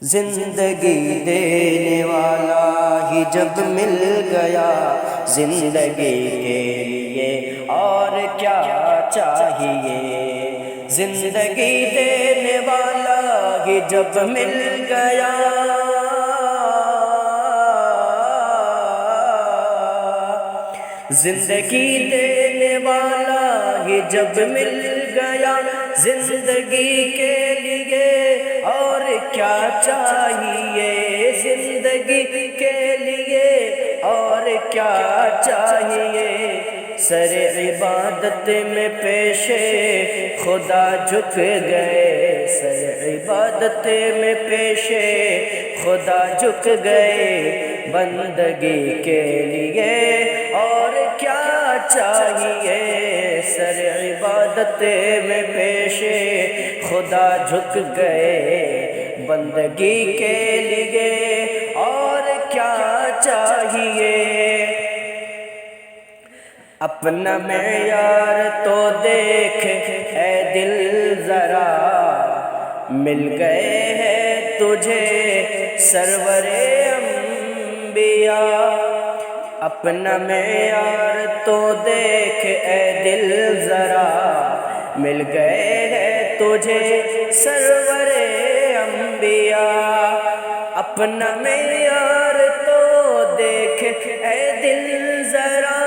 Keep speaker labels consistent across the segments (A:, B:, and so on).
A: زندگی دینے والا ہی جب مل گیا، زندگی کے لیے اور کیا چاہیے؟ زندگی دینے والا ہی جب مل گیا، زندگی دینے والا ہی جب مل گیا، زندگی کے لیے اور کیا چاہیے؟ زندگی کے لیے اور کیا چاہیے؟ سر عبادت میں پیش خدا جھک گئے، سر عبادت میں پیش خدا جھک گئے، بندگی کے لیے اور کیا چاہیے؟ سر عبادت میں پیش خدا جھک گئے، بندگی کے لیے اور کیا چاہیے؟ اپنا معیار تو دیکھ اے دل ذرا، مل گئے ہیں تجھے سرور انبیاء۔ اپنا معیار تو دیکھ اے دل ذرا، مل گئے ہیں تجھے سرور انبیاء۔ اپنا معیار تو دیکھ اے دل ذرا،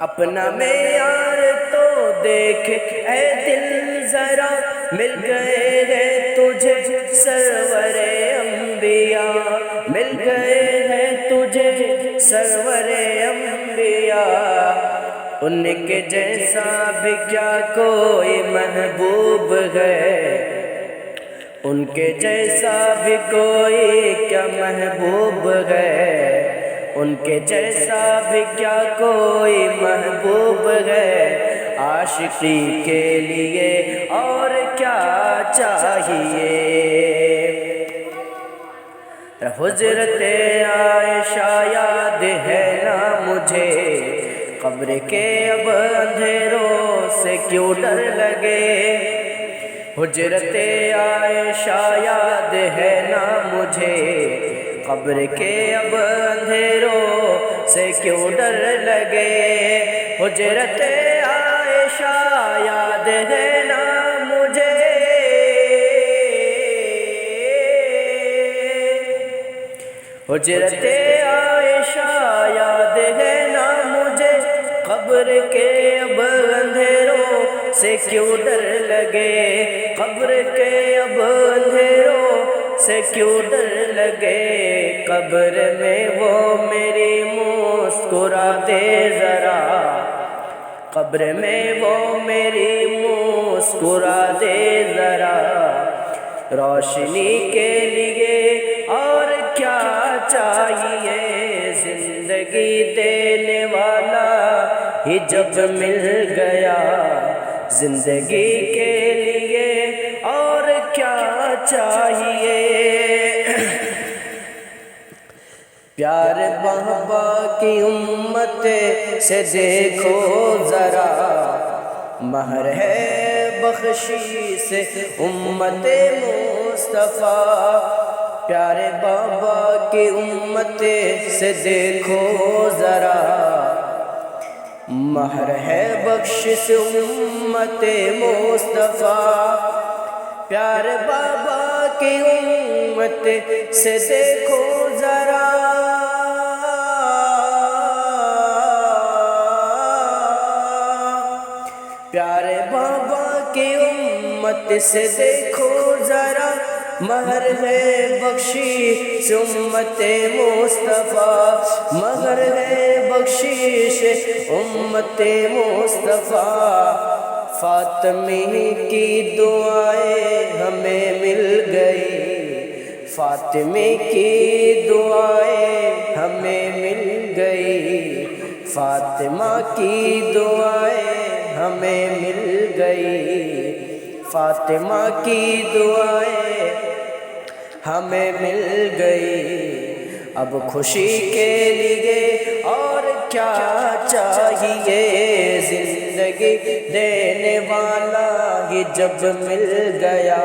A: اپنا معیار تو دیکھ اے دل ذرا، مل گئے ہیں تجھے سرور انبیاء، مل گئے ہیں تجھے سرور انبیاء۔ ان کے جیسا بھی کیا کوئی محبوب ہے، ان کے جیسا بھی کوئی کیا محبوب ہے، ان کے جیسا بھی کیا کوئی محبوب ہے، عاشقی کے لیے اور کیا چاہیے؟ حضرت عائشہ یاد ہے نا مجھے، قبر کے اب اندھیروں سے کیوں ڈر لگے؟ حضرت عائشہ یاد ہے نا مجھے، قبر کے اب اندھیروں سے کیوں ڈر لگے؟ حضرت عائشہ یاد ہے نا مجھے، حضرت عائشہ یاد ہے نا مجھے، قبر کے اب اندھیروں سے کیوں ڈر لگے؟ قبر کے اب اندھیروں سے کیوں ڈر لگے؟ قبر میں وہ میری مسکرا دے ذرا، قبر میں وہ میری مسکرا دے ذرا، روشنی کے لیے اور کیا چاہیے؟ زندگی دینے والا ہی جب مل گیا، زندگی کے لیے اور کیا چاہیے؟ پیار بابا کی امت سے دیکھو ذرا، مہر ہے بخشش امت مصطفیٰ۔ پیارے بابا کی امت سے دیکھو ذرا، مہر ہے بخشش امت مصطفیٰ۔ پیارے بابا کی امت سے دیکھو ذرا، پیارے بابا کی امت سے دیکھو ذرا، مہر ہے بخشش امت مصطفیٰ، مہر ہے بخشش امت مصطفیٰ۔ فاطمی کی دعائیں ہمیں مل گئی، فاطمی کی دعائیں ہمیں مل گئی، فاطمہ کی دعائیں ہمیں مل گئی، فاطمہ کی دعائیں ہمیں مل گئی۔ اب خوشی کے لیے اور کیا چاہیے، زندگی دینے والا ہی جب مل گیا،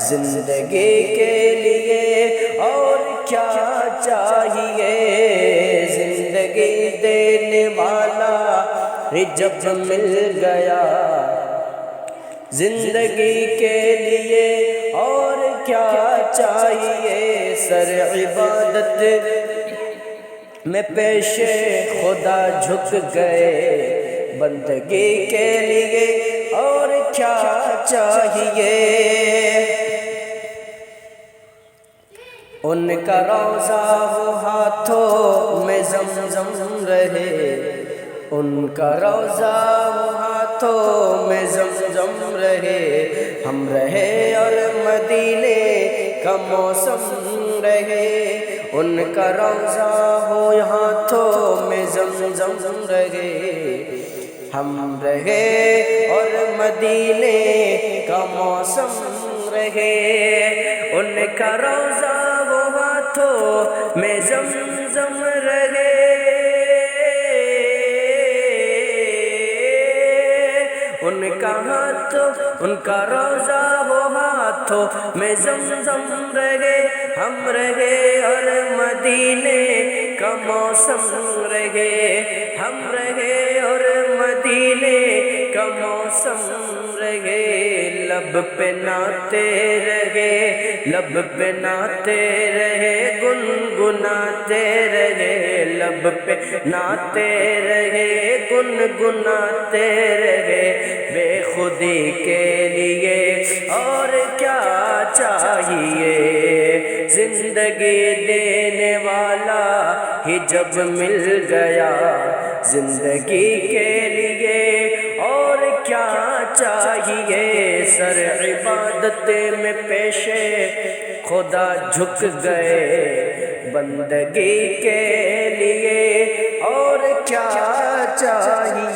A: زندگی کے لیے اور کیا چاہیے، زندگی دینے والا ہی جب مل گیا، زندگی کے لیے اور کیا چاہیے، سر عبادت میں پیش خدا جھک گئے، بندگی کے لیے اور کیا چاہیے، ان کا روضہ وہ ہاتھوں میں زمزم رہے، ان کا روضہ وہ ہاتھوں میں زمزم رہے، ہم رہے اور مدینے کا موسم رہے، ان کا روضہ ہو ہاتھوں میں زمزم رہے، ہم رہے اور مدینے کا موسم رہے، ان کا روضہ وہ ہاتھوں میں زمزم رہے، ان کا ہاتھوں ان کا روضہ وہ ہاتھوں میں زمزم رہے، ہم رہے اور مدینے کا موسم رہے، ہم رہے اور مدینے کا موسم رہے، لب پہ ناتے رہے، لب پہ ناتے رہے، گنگناتے رہے، لب پہ ناتے رہے، گنگناتے رہے، بے خودی کے لیے اور کیا چاہیے، زندگی دینے والا ہی جب مل گیا، زندگی کے لیے اور کیا چاہیے، سر عبادت میں پیش خدا جھک گئے، بندگی کے لیے اور کیا چاہیے۔